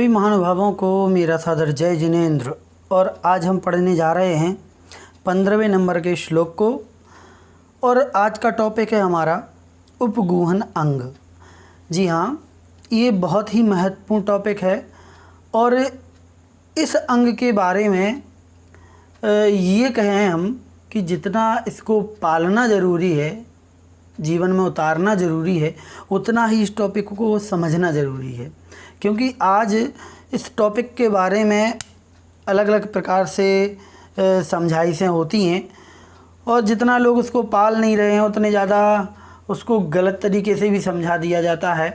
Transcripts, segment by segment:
सभी महानुभावों को मेरा सादर जय जिनेंद्र। और आज हम पढ़ने जा रहे हैं 15वें नंबर के श्लोक को। और आज का टॉपिक है हमारा उपगूहन अंग। जी हाँ, ये बहुत ही महत्वपूर्ण टॉपिक है। और इस अंग के बारे में ये कहें हम कि जितना इसको पालना ज़रूरी है, जीवन में उतारना ज़रूरी है, उतना ही इस टॉपिक को समझना ज़रूरी है। क्योंकि आज इस टॉपिक के बारे में अलग अलग प्रकार से समझाइशें होती हैं, और जितना लोग उसको पाल नहीं रहे हैं उतने ज़्यादा उसको गलत तरीके से भी समझा दिया जाता है।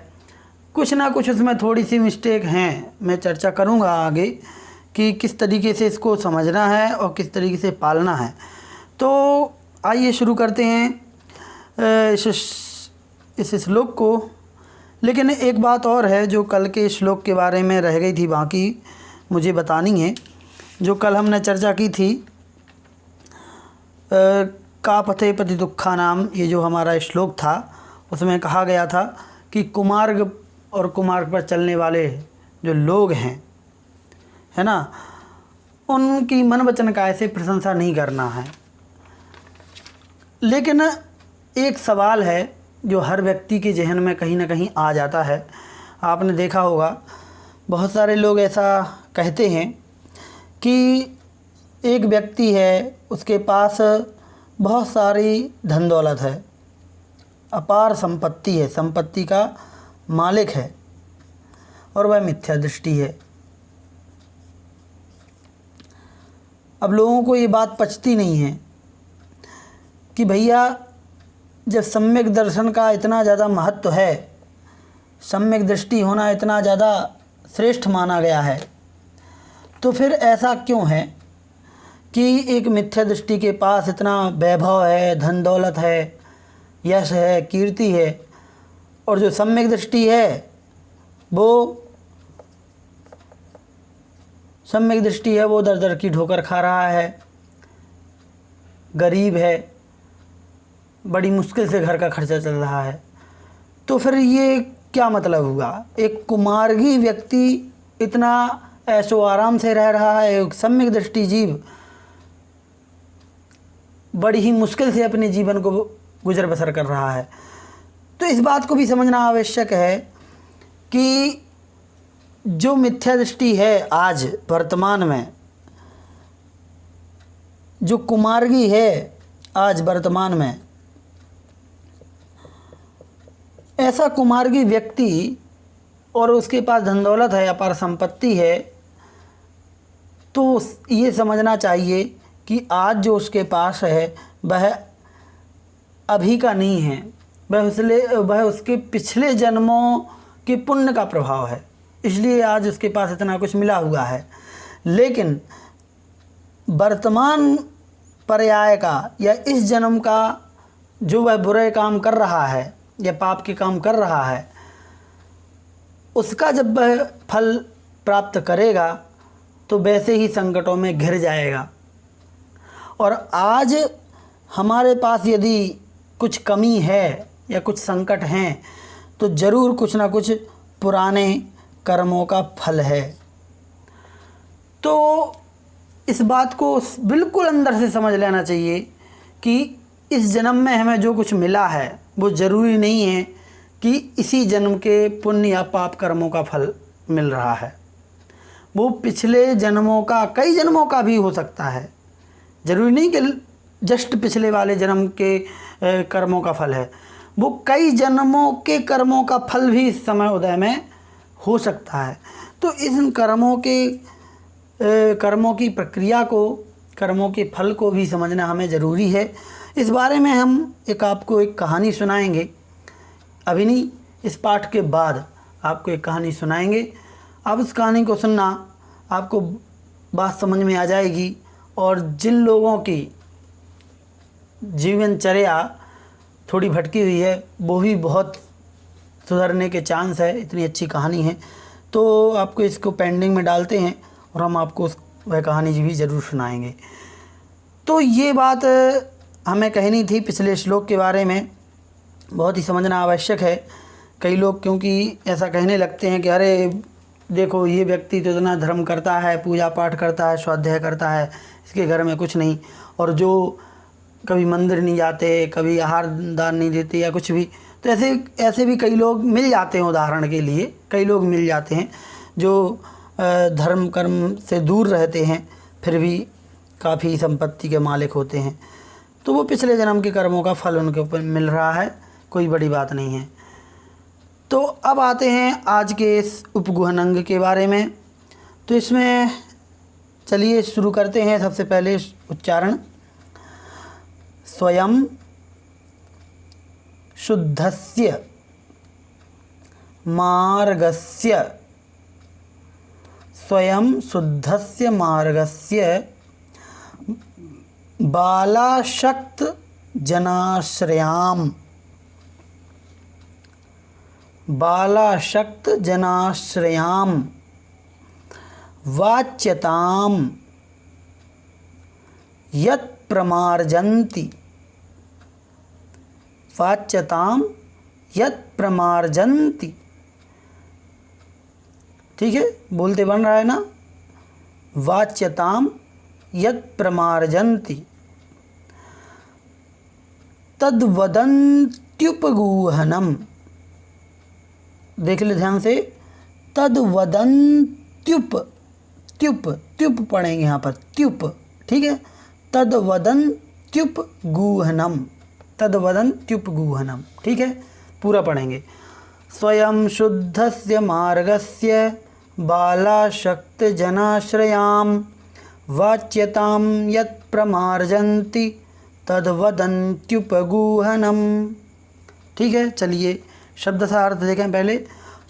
कुछ ना कुछ उसमें थोड़ी सी मिस्टेक हैं। मैं चर्चा करूँगा आगे कि किस तरीके से इसको समझना है और किस तरीके से पालना है। तो आइए शुरू करते हैं इस श्लोक को। लेकिन एक बात और है जो कल के श्लोक के बारे में रह गई थी, बाकी मुझे बतानी है। जो कल हमने चर्चा की थी कापथे पति दुखा नाम, ये जो हमारा श्लोक था उसमें कहा गया था कि कुमार्ग और कुमार्ग पर चलने वाले जो लोग हैं, है ना, उनकी मन वचन काय से प्रशंसा नहीं करना है। लेकिन एक सवाल है जो हर व्यक्ति के जहन में कहीं ना कहीं आ जाता है। आपने देखा होगा बहुत सारे लोग ऐसा कहते हैं कि एक व्यक्ति है, उसके पास बहुत सारी धन दौलत है, अपार संपत्ति है, संपत्ति का मालिक है, और वह मिथ्या दृष्टि है। अब लोगों को ये बात पचती नहीं है कि भैया जब सम्यक दर्शन का इतना ज़्यादा महत्व है, सम्यक दृष्टि होना इतना ज़्यादा श्रेष्ठ माना गया है, तो फिर ऐसा क्यों है कि एक मिथ्या दृष्टि के पास इतना वैभव है, धन दौलत है, यश है, कीर्ति है, और जो सम्यक दृष्टि है वो दर दर की ठोकर खा रहा है, गरीब है, बड़ी मुश्किल से घर का खर्चा चल रहा है। तो फिर ये क्या मतलब हुआ? एक कुमार्गी व्यक्ति इतना ऐशो आराम से रह रहा है, एक सम्यक दृष्टि जीव बड़ी ही मुश्किल से अपने जीवन को गुजर बसर कर रहा है। तो इस बात को भी समझना आवश्यक है कि जो मिथ्या दृष्टि है आज वर्तमान में, जो कुमार्गी है आज वर्तमान में, ऐसा कुमार्गी व्यक्ति और उसके पास धन दौलत है, अपार संपत्ति है, तो ये समझना चाहिए कि आज जो उसके पास है वह अभी का नहीं है, वह उसके पिछले जन्मों के पुण्य का प्रभाव है, इसलिए आज उसके पास इतना कुछ मिला हुआ है। लेकिन वर्तमान पर्याय का या इस जन्म का जो वह बुरे काम कर रहा है या पाप के काम कर रहा है, उसका जब वह फल प्राप्त करेगा तो वैसे ही संकटों में घिर जाएगा। और आज हमारे पास यदि कुछ कमी है या कुछ संकट हैं तो ज़रूर कुछ ना कुछ पुराने कर्मों का फल है। तो इस बात को बिल्कुल अंदर से समझ लेना चाहिए कि इस जन्म में हमें जो कुछ मिला है वो ज़रूरी नहीं है कि इसी जन्म के पुण्य या पाप कर्मों का फल मिल रहा है। वो पिछले जन्मों का, कई जन्मों का भी हो सकता है। ज़रूरी नहीं कि जस्ट पिछले वाले जन्म के कर्मों का फल है, वो कई जन्मों के कर्मों का फल भी इस समय उदय में हो सकता है। तो इन कर्मों की प्रक्रिया को, कर्मों के फल को भी समझना हमें ज़रूरी है। इस बारे में हम आपको एक कहानी सुनाएंगे। अभी नहीं, इस पाठ के बाद आपको एक कहानी सुनाएंगे। आप उस कहानी को सुनना, आपको बात समझ में आ जाएगी। और जिन लोगों की जीवनचर्या थोड़ी भटकी हुई है वो भी बहुत सुधरने के चांस है। इतनी अच्छी कहानी है, तो आपको इसको पेंडिंग में डालते हैं और हम आपको वह कहानी भी ज़रूर सुनाएंगे। तो ये बात हमें कहनी थी पिछले श्लोक के बारे में, बहुत ही समझना आवश्यक है। कई लोग क्योंकि ऐसा कहने लगते हैं कि अरे देखो ये व्यक्ति तो इतना धर्म करता है, पूजा पाठ करता है, स्वाध्याय करता है, इसके घर में कुछ नहीं, और जो कभी मंदिर नहीं जाते, कभी आहार दान नहीं देते या कुछ भी, तो ऐसे भी कई लोग मिल जाते हैं। उदाहरण के लिए कई लोग मिल जाते हैं जो धर्म कर्म से दूर रहते हैं, फिर भी काफ़ी संपत्ति के मालिक होते हैं, तो वो पिछले जन्म के कर्मों का फल उनके ऊपर मिल रहा है, कोई बड़ी बात नहीं है। तो अब आते हैं आज के इस उपगुहन अंग के बारे में। तो इसमें चलिए शुरू करते हैं। सबसे पहले उच्चारण, स्वयं शुद्धस्य मार्गस्य, स्वयं शुद्धस्य मार्गस्य बालाशक्त जनाश्रयाम, बालाशक्त जनाश्रयाम वाच्यताम यत् प्रमार्जन्ति, वाच्यताम यत् प्रमार्जन्ति। ठीक है, बोलते बन रहा है ना, वाच्यताम यत् प्रमार्जन्ति तद्वदन्त्युपगूहनम। देख ले ध्यान से, तद्वदन्त्युप, त्युप त्युप पढ़ेंगे यहाँ पर, त्युप, ठीक है, तद्वदन्त्युपगूहनम, तद्वदन्त्युपगूहनम, ठीक है, पूरा पढ़ेंगे। स्वयं शुद्धस्य मार्गस्य बालाशक्त जनाश्रयाम वाच्यताम यत् प्रमार्जन्ति तद्वदन्त्युपगूहनम। ठीक है, चलिए शब्द का अर्थ देखें पहले।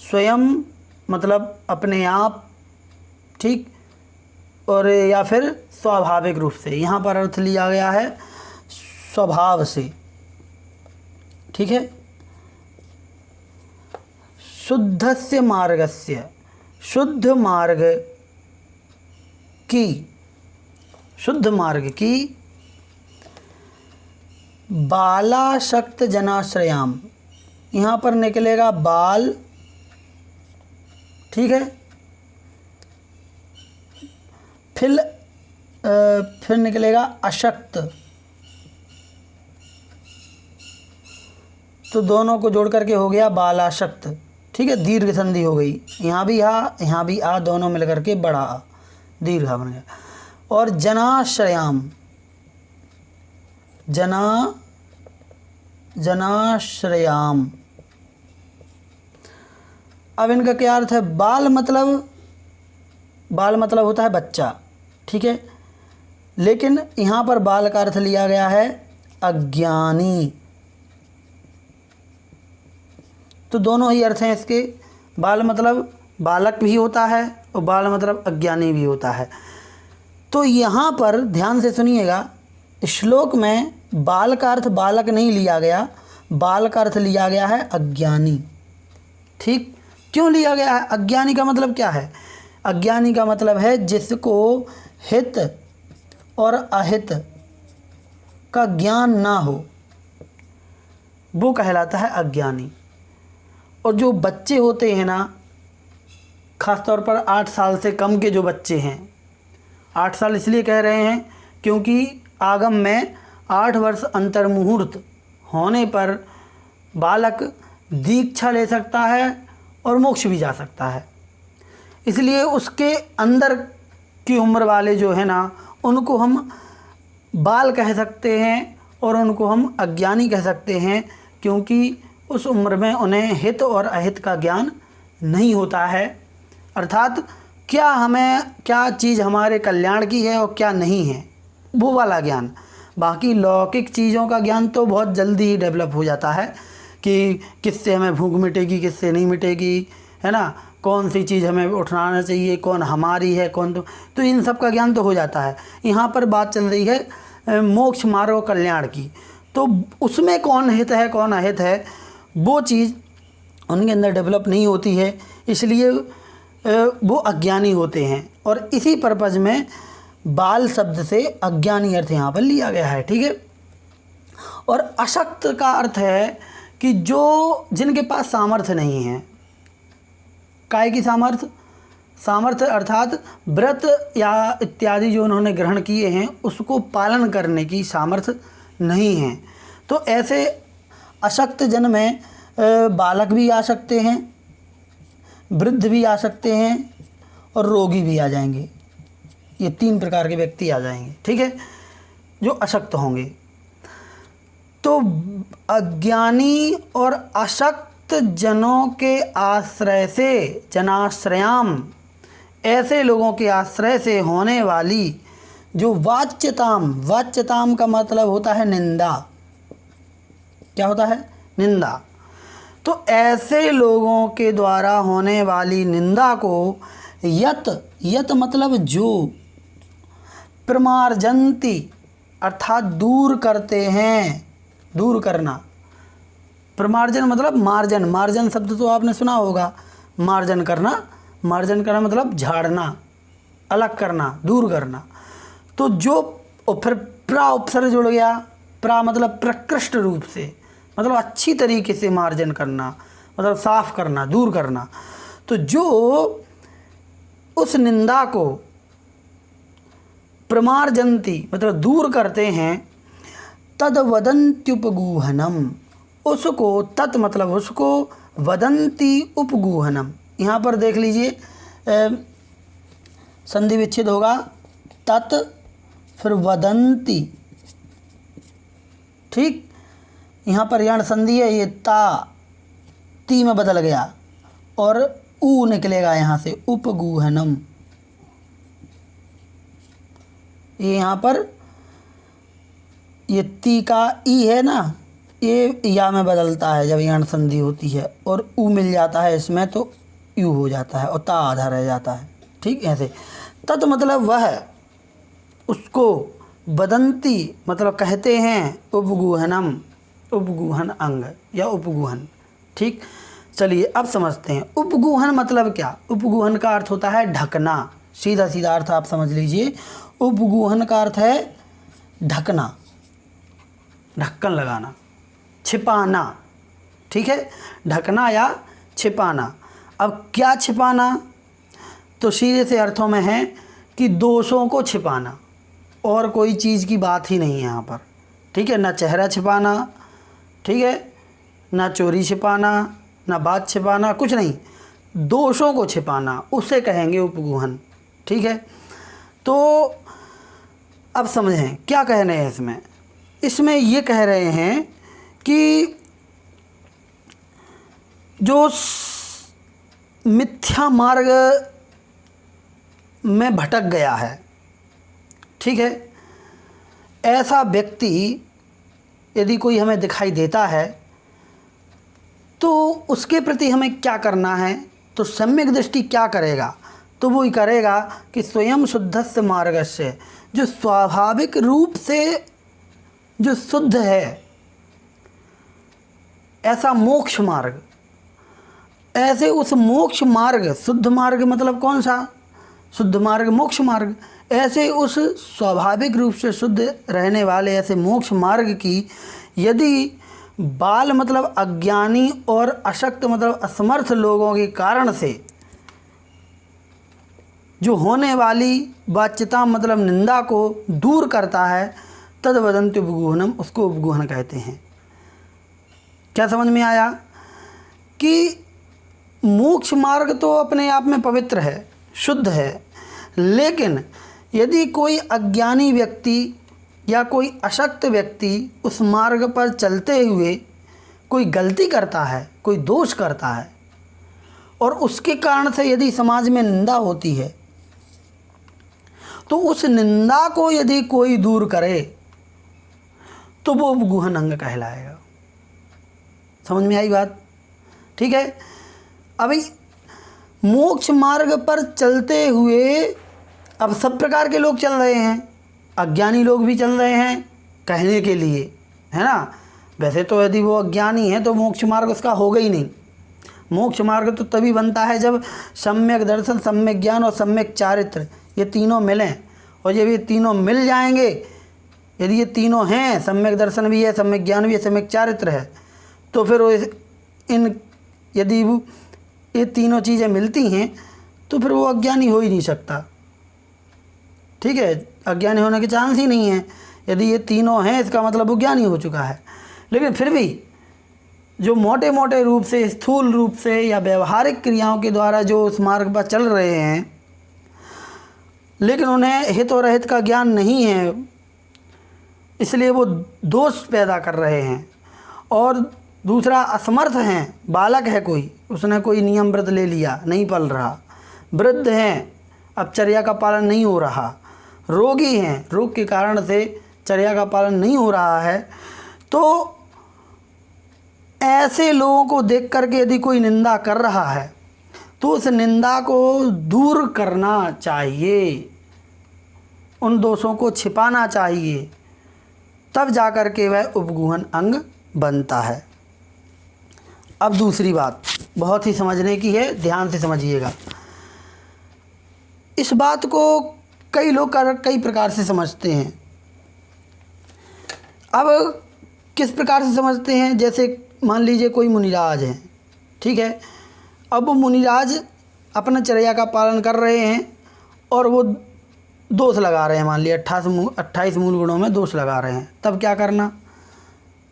स्वयं मतलब अपने आप, ठीक, और या फिर स्वाभाविक रूप से, यहाँ पर अर्थ लिया गया है स्वभाव से। ठीक है, शुद्धस्य मार्गस्य, शुद्ध मार्ग की, शुद्ध मार्ग की बालाशक्त जनाश्रयाम, यहाँ पर निकलेगा बाल, ठीक है, फिर निकलेगा अशक्त, तो दोनों को जोड़ करके हो गया बालाशक्त। ठीक है, दीर्घ संधि हो गई, यहाँ भी आ, दोनों मिलकर के बड़ा आ, दीर्घ बन गया। और जनाश्रयाम, जनाश्रयाम, अब इनका क्या अर्थ है। बाल मतलब होता है बच्चा, ठीक है, लेकिन यहाँ पर बाल का अर्थ लिया गया है अज्ञानी, तो दोनों ही अर्थ हैं इसके। बाल मतलब बालक भी होता है और बाल मतलब अज्ञानी भी होता है। तो यहाँ पर ध्यान से सुनिएगा, श्लोक में बाल का अर्थ बालक नहीं लिया गया, बाल का अर्थ लिया गया है अज्ञानी। ठीक, क्यों लिया गया है? अज्ञानी का मतलब क्या है? अज्ञानी का मतलब है जिसको हित और अहित का ज्ञान ना हो, वो कहलाता है अज्ञानी। और जो बच्चे होते हैं ना, ख़ास तौर पर 8 साल से कम के जो बच्चे हैं, 8 साल इसलिए कह रहे हैं क्योंकि आगम में 8 वर्ष अंतर मुहूर्त होने पर बालक दीक्षा ले सकता है और मोक्ष भी जा सकता है। इसलिए उसके अंदर की उम्र वाले जो है ना, उनको हम बाल कह सकते हैं और उनको हम अज्ञानी कह सकते हैं, क्योंकि उस उम्र में उन्हें हित और अहित का ज्ञान नहीं होता है। अर्थात क्या चीज़ हमारे कल्याण की है और क्या नहीं है, वो वाला ज्ञान। बाकी लौकिक चीज़ों का ज्ञान तो बहुत जल्दी ही डेवलप हो जाता है कि किससे हमें भूख मिटेगी, किससे नहीं मिटेगी, है ना, कौन सी चीज़ हमें उठाना चाहिए, कौन हमारी है, कौन तो इन सब का ज्ञान तो हो जाता है। यहाँ पर बात चल रही है मोक्ष मार्ग और कल्याण की, तो उसमें कौन हित है कौन अहित है, वो चीज़ उनके अंदर डेवलप नहीं होती है, इसलिए वो अज्ञानी होते हैं। और इसी पर्पज़ में बाल शब्द से अज्ञानी अर्थ यहाँ पर लिया गया है। ठीक है, और अशक्त का अर्थ है कि जिनके पास सामर्थ्य नहीं है। काय की सामर्थ्य? सामर्थ्य अर्थात व्रत या इत्यादि जो उन्होंने ग्रहण किए हैं उसको पालन करने की सामर्थ्य नहीं है। तो ऐसे अशक्त जन में बालक भी आ सकते हैं, वृद्ध भी आ सकते हैं और रोगी भी आ जाएंगे। ये 3 प्रकार के व्यक्ति आ जाएंगे, ठीक है, जो अशक्त होंगे। तो अज्ञानी और अशक्त जनों के आश्रय से, जनाश्रयाम, ऐसे लोगों के आश्रय से होने वाली जो वाच्यताम, वाच्यताम का मतलब होता है निंदा। क्या होता है? निंदा। तो ऐसे लोगों के द्वारा होने वाली निंदा को यत, यत मतलब जो, प्रमार्जन्ति अर्थात दूर करते हैं, दूर करना। प्रमार्जन मतलब मार्जन, मार्जन शब्द तो आपने सुना होगा, मार्जन करना, मार्जन करना मतलब झाड़ना, अलग करना, दूर करना। तो जो, और फिर प्रा उपसर्ग जुड़ गया, प्रा मतलब प्रकृष्ट रूप से, मतलब अच्छी तरीके से मार्जन करना, मतलब साफ करना, दूर करना। तो जो उस निंदा को प्रमार्जन्ति मतलब दूर करते हैं, तद वदन्त्युपगूहनम, उसको, तत् मतलब उसको, वदन्ति उपगूहनम। यहाँ पर देख लीजिए संधि विच्छेद होगा, तत् फिर वदन्ति, ठीक। यहाँ पर यण संधि है, ये ता ती में बदल गया और ऊ निकलेगा यहाँ से, उपगूहनम। ये यहाँ पर ये ती का ई है ना, ये या में बदलता है जब यण संधि होती है, और ऊ मिल जाता है इसमें तो यू हो जाता है और ता आधा रह जाता है, ठीक। ऐसे तत् मतलब वह, उसको, वदन्ति मतलब कहते हैं, उपगूहनम, उपगूहन अंग या उपगूहन, ठीक। चलिए अब समझते हैं उपगूहन मतलब क्या। उपगूहन का अर्थ होता है ढकना, सीधा सीधा अर्थ आप समझ लीजिए। उपगूहन का अर्थ है ढकना, ढक्कन लगाना, छिपाना, ठीक है, ढकना या छिपाना। अब क्या छिपाना, तो सीधे से अर्थों में है कि दोषों को छिपाना, और कोई चीज़ की बात ही नहीं है यहाँ पर, ठीक है। ना चेहरा छिपाना, ठीक है, ना चोरी छिपाना, ना बात छिपाना, कुछ नहीं, दोषों को छिपाना, उसे कहेंगे उपगूहन, ठीक है। तो अब समझें क्या कह रहे हैं इसमें। इसमें ये कह रहे हैं कि जो मिथ्या मार्ग में भटक गया है, ठीक है, ऐसा व्यक्ति यदि कोई हमें दिखाई देता है तो उसके प्रति हमें क्या करना है। तो सम्यक दृष्टि क्या करेगा, तो वो ही करेगा कि स्वयं शुद्धस्य मार्गस्य, जो स्वाभाविक रूप से जो शुद्ध है, ऐसा मोक्ष मार्ग, ऐसे उस मोक्ष मार्ग, शुद्ध मार्ग मतलब कौन सा, शुद्ध मार्ग मोक्ष मार्ग, ऐसे उस स्वाभाविक रूप से शुद्ध रहने वाले ऐसे मोक्ष मार्ग की यदि बाल मतलब अज्ञानी और अशक्त मतलब असमर्थ लोगों के कारण से जो होने वाली वाच्यता मतलब निंदा को दूर करता है, तद वदन्ति उपगूहनम, उसको उपगूहन कहते हैं। क्या समझ में आया कि मोक्ष मार्ग तो अपने आप में पवित्र है, शुद्ध है, लेकिन यदि कोई अज्ञानी व्यक्ति या कोई अशक्त व्यक्ति उस मार्ग पर चलते हुए कोई गलती करता है, कोई दोष करता है, और उसके कारण से यदि समाज में निंदा होती है, तो उस निंदा को यदि कोई दूर करे तो वो उपगूहन अंग कहलाएगा। समझ में आई बात, ठीक है। अभी मोक्ष मार्ग पर चलते हुए अब सब प्रकार के लोग चल रहे हैं, अज्ञानी लोग भी चल रहे हैं कहने के लिए, है ना। वैसे तो यदि वो अज्ञानी है तो मोक्ष मार्ग उसका होगा ही नहीं। मोक्ष मार्ग तो तभी बनता है जब सम्यक दर्शन, सम्यक ज्ञान और सम्यक चारित्र ये तीनों मिलें, और जब ये तीनों मिल जाएंगे, यदि ये तीनों हैं, सम्यक दर्शन भी है, सम्यक ज्ञान भी है, सम्यक चारित्र है, तो फिर इन यदि ये तीनों चीज़ें मिलती हैं तो फिर वो अज्ञानी हो ही नहीं सकता। ठीक है, अज्ञानी होने के चांस ही नहीं है। यदि ये तीनों हैं इसका मतलब वो ज्ञानी हो चुका है। लेकिन फिर भी जो मोटे मोटे रूप से, स्थूल रूप से या व्यवहारिक क्रियाओं के द्वारा जो उस मार्ग पर चल रहे हैं, लेकिन उन्हें हित और अहित का ज्ञान नहीं है, इसलिए वो दोष पैदा कर रहे हैं। और दूसरा, असमर्थ हैं, बालक है कोई, उसने कोई नियम व्रत ले लिया, नहीं पल रहा, वृद्ध हैं, अब चर्या का पालन नहीं हो रहा, रोगी हैं, रोग के कारण से चर्या का पालन नहीं हो रहा है, तो ऐसे लोगों को देख करके यदि कोई निंदा कर रहा है तो उस निंदा को दूर करना चाहिए, उन दोषों को छिपाना चाहिए, तब जाकर के वह उपगूहन अंग बनता है। अब दूसरी बात बहुत ही समझने की है, ध्यान से समझिएगा। इस बात को कई लोग कई प्रकार से समझते हैं। अब किस प्रकार से समझते हैं, जैसे मान लीजिए कोई मुनिराज है, ठीक है, अब वो मुनिराज अपना चर्या का पालन कर रहे हैं और वो दोष लगा रहे हैं, मान लिया 28 मूल गुणों में दोष लगा रहे हैं, तब क्या करना?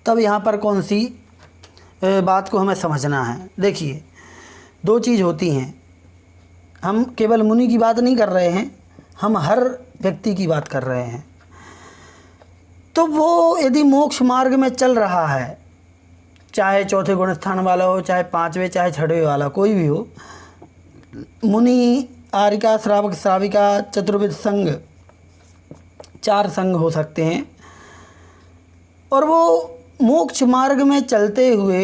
तब यहाँ पर कौन सी बात को हमें समझना है? देखिए, दो चीज़ होती हैं। हम केवल मुनि की बात नहीं कर रहे हैं, हम हर व्यक्ति की बात कर रहे हैं। तो वो यदि मोक्ष मार्ग में चल रहा है, चाहे चौथे गुण स्थान वाला हो, चाहे पांचवें, चाहे छठवें वाला, कोई भी हो, मुनि, आर्यिका, श्रावक, श्राविका, चतुर्विध संघ, 4 संघ हो सकते हैं। और वो मोक्ष मार्ग में चलते हुए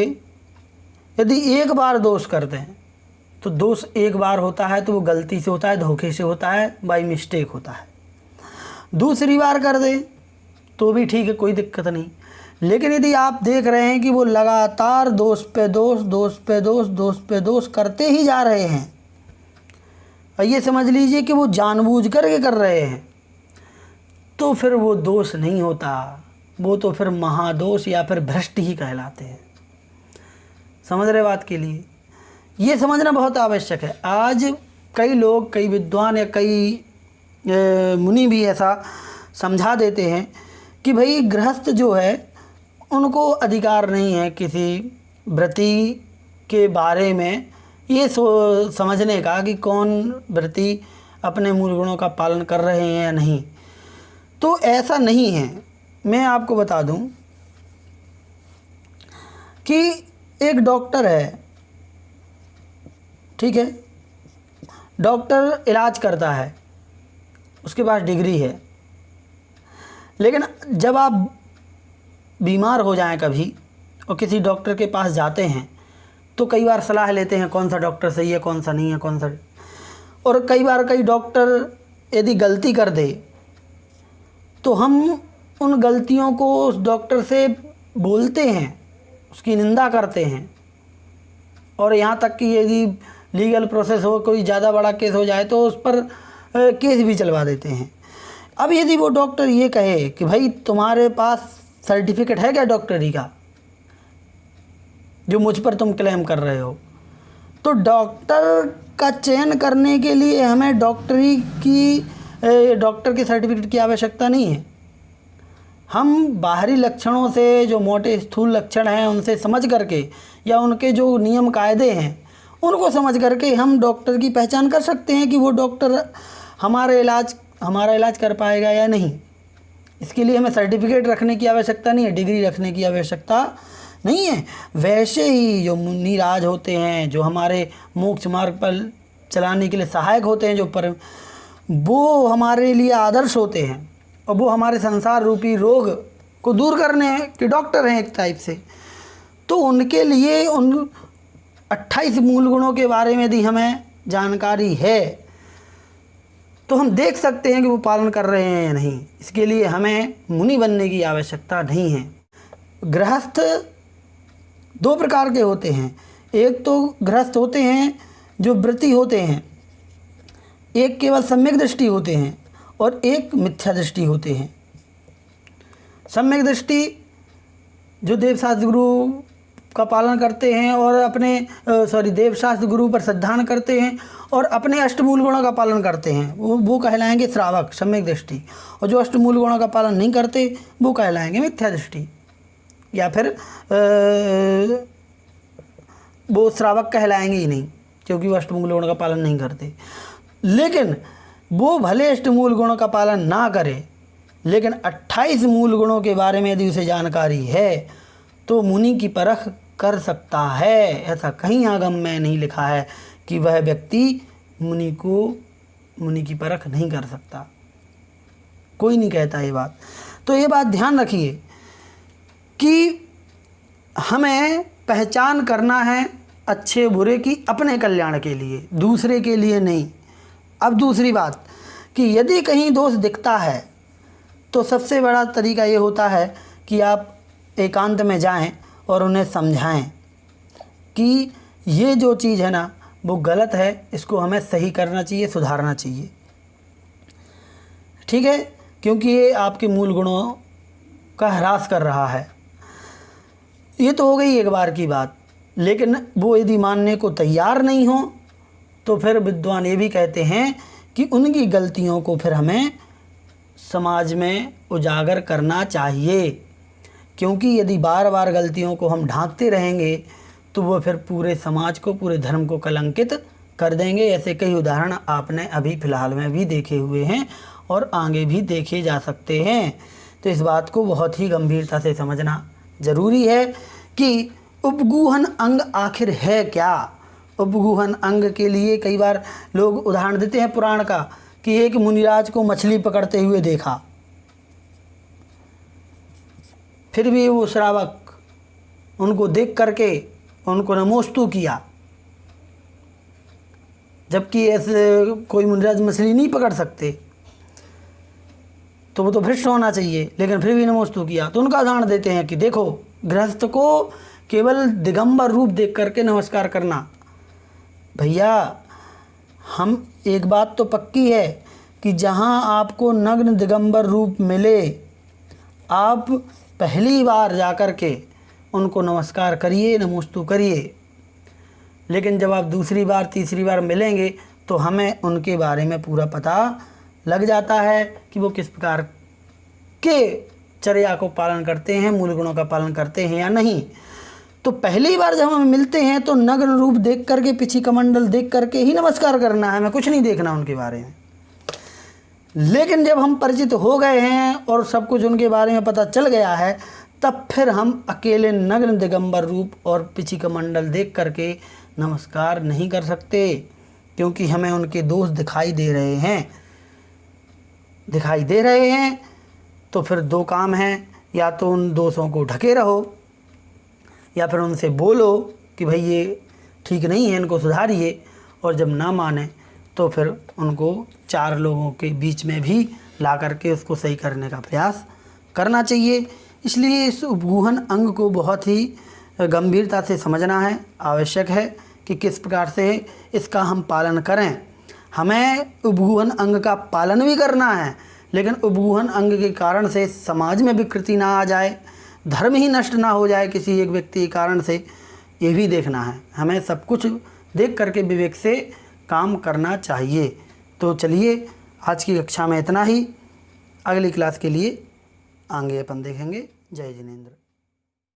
यदि एक बार दोष करते हैं, तो दोष एक बार होता है तो वो गलती से होता है, धोखे से होता है, बाई मिस्टेक होता है। दूसरी बार कर दे तो भी ठीक है, कोई दिक्कत नहीं। लेकिन यदि आप देख रहे हैं कि वो लगातार दोष पे दोष, दोष पे दोष, दोष पे दोष करते ही जा रहे हैं, और ये समझ लीजिए कि वो जानबूझ करके कर रहे हैं, तो फिर वो दोष नहीं होता, वो तो फिर महादोष या फिर भ्रष्ट ही कहलाते हैं। समझ रहे बात के लिए? ये समझना बहुत आवश्यक है। आज कई लोग, कई विद्वान या कई मुनि भी ऐसा समझा देते हैं कि भाई गृहस्थ जो है उनको अधिकार नहीं है किसी व्रती के बारे में ये समझने का कि कौन व्रती अपने मूल गुणों का पालन कर रहे हैं या नहीं। तो ऐसा नहीं है। मैं आपको बता दूं कि एक डॉक्टर है, ठीक है, डॉक्टर इलाज करता है, उसके पास डिग्री है, लेकिन जब आप बीमार हो जाएं कभी और किसी डॉक्टर के पास जाते हैं तो कई बार सलाह लेते हैं कौन सा डॉक्टर सही है, कौन सा नहीं है, कौन सा, और कई बार कई डॉक्टर यदि गलती कर दे तो हम उन गलतियों को उस डॉक्टर से बोलते हैं, उसकी निंदा करते हैं, और यहाँ तक कि यदि लीगल प्रोसेस हो, कोई ज़्यादा बड़ा केस हो जाए तो उस पर केस भी चलवा देते हैं। अब यदि वो डॉक्टर ये कहे कि भाई तुम्हारे पास सर्टिफिकेट है क्या डॉक्टरी का, जो मुझ पर तुम क्लेम कर रहे हो, तो डॉक्टर का चयन करने के लिए हमें डॉक्टरी की, डॉक्टर के सर्टिफिकेट की आवश्यकता नहीं है। हम बाहरी लक्षणों से, जो मोटे स्थूल लक्षण हैं, उनसे समझ करके या उनके जो नियम कायदे हैं उनको समझ करके हम डॉक्टर की पहचान कर सकते हैं कि वो डॉक्टर हमारा इलाज कर पाएगा या नहीं। इसके लिए हमें सर्टिफिकेट रखने की आवश्यकता नहीं है, डिग्री रखने की आवश्यकता नहीं है। वैसे ही जो मुनिराज होते हैं, जो हमारे मोक्ष मार्ग पर चलाने के लिए सहायक होते हैं, वो हमारे लिए आदर्श होते हैं, और वो हमारे संसार रूपी रोग को दूर करने के डॉक्टर हैं एक टाइप से। तो उनके लिए उन 28 मूल गुणों के बारे में यदि हमें जानकारी है तो हम देख सकते हैं कि वो पालन कर रहे हैं या नहीं। इसके लिए हमें मुनि बनने की आवश्यकता नहीं है। गृहस्थ 2 प्रकार के होते हैं। एक तो गृहस्थ होते हैं जो व्रती होते हैं, एक केवल सम्यक दृष्टि होते हैं और एक मिथ्या दृष्टि होते हैं। सम्यक दृष्टि जो देवशास्त्र गुरु का पालन करते हैं और अपने देवशास्त्र गुरु पर श्रद्धान करते हैं और अपने अष्टमूल गुणों का पालन करते हैं, वो कहलाएंगे श्रावक सम्यक दृष्टि। और जो अष्टमूल गुणों का पालन नहीं करते वो कहलाएंगे मिथ्या दृष्टि, या फिर वो श्रावक कहलाएंगे ही नहीं, क्योंकि वो अष्टमूल गुणों का पालन नहीं करते। लेकिन वो भले अष्टमूल गुणों का पालन ना करे, लेकिन 28 मूल गुणों के बारे में यदि उसे जानकारी है तो मुनि की परख कर सकता है। ऐसा कहीं आगम में नहीं लिखा है कि वह व्यक्ति मुनि की परख नहीं कर सकता, कोई नहीं कहता ये बात। तो ये बात ध्यान रखिए कि हमें पहचान करना है अच्छे बुरे की अपने कल्याण के लिए, दूसरे के लिए नहीं। अब दूसरी बात कि यदि कहीं दोष दिखता है तो सबसे बड़ा तरीका ये होता है कि आप एकांत में जाएं और उन्हें समझाएं कि ये जो चीज़ है ना वो गलत है, इसको हमें सही करना चाहिए, सुधारना चाहिए, ठीक है, क्योंकि ये आपके मूल गुणों का ह्रास कर रहा है। ये तो हो गई एक बार की बात। लेकिन वो यदि मानने को तैयार नहीं हो तो फिर विद्वान ये भी कहते हैं कि उनकी गलतियों को फिर हमें समाज में उजागर करना चाहिए, क्योंकि यदि बार बार गलतियों को हम ढांकते रहेंगे तो वो फिर पूरे समाज को, पूरे धर्म को कलंकित कर देंगे। ऐसे कई उदाहरण आपने अभी फ़िलहाल में भी देखे हुए हैं और आगे भी देखे जा सकते हैं। तो इस बात को बहुत ही गंभीरता से समझना ज़रूरी है कि उपगूहन अंग आखिर है क्या। उपगूहन अंग के लिए कई बार लोग उदाहरण देते हैं पुराण का कि एक मुनिराज को मछली पकड़ते हुए देखा, फिर भी वो श्रावक उनको देख करके उनको नमोस्तु किया, जबकि ऐसे कोई मुनिराज मछली नहीं पकड़ सकते, तो वो तो भ्रष्ट होना चाहिए, लेकिन फिर भी नमोस्तु किया। तो उनका उदाहरण देते हैं कि देखो, गृहस्थ को केवल दिगंबर रूप देख करके नमस्कार करना। भैया, हम एक बात तो पक्की है कि जहाँ आपको नग्न दिगंबर रूप मिले, आप पहली बार जाकर के उनको नमस्कार करिए, नमोस्तु करिए। लेकिन जब आप दूसरी बार, तीसरी बार मिलेंगे तो हमें उनके बारे में पूरा पता लग जाता है कि वो किस प्रकार के चर्या को पालन करते हैं, मूल गुणों का पालन करते हैं या नहीं। तो पहली बार जब हम मिलते हैं तो नग्न रूप देख करके, पीछी कमंडल देख करके ही नमस्कार करना है, हमें कुछ नहीं देखना उनके बारे में। लेकिन जब हम परिचित हो गए हैं और सब कुछ उनके बारे में पता चल गया है, तब फिर हम अकेले नग्न दिगंबर रूप और पीछी कमंडल देख करके नमस्कार नहीं कर सकते, क्योंकि हमें उनके दोष दिखाई दे रहे हैं। तो फिर दो काम हैं, या तो उन दोषों को ढके रहो या फिर उनसे बोलो कि भाई ये ठीक नहीं है, इनको सुधारिए। और जब ना माने तो फिर उनको 4 लोगों के बीच में भी ला करके उसको सही करने का प्रयास करना चाहिए। इसलिए इस उपगूहन अंग को बहुत ही गंभीरता से समझना है, आवश्यक है कि किस प्रकार से इसका हम पालन करें। हमें उपगूहन अंग का पालन भी करना है, लेकिन उपगूहन अंग के कारण से समाज में विकृति ना आ जाए, धर्म ही नष्ट ना हो जाए किसी एक व्यक्ति के कारण से, ये भी देखना है। हमें सब कुछ देख करके विवेक से काम करना चाहिए। तो चलिए, आज की कक्षा में इतना ही। अगली क्लास के लिए आगे अपन देखेंगे। जय जिनेंद्र।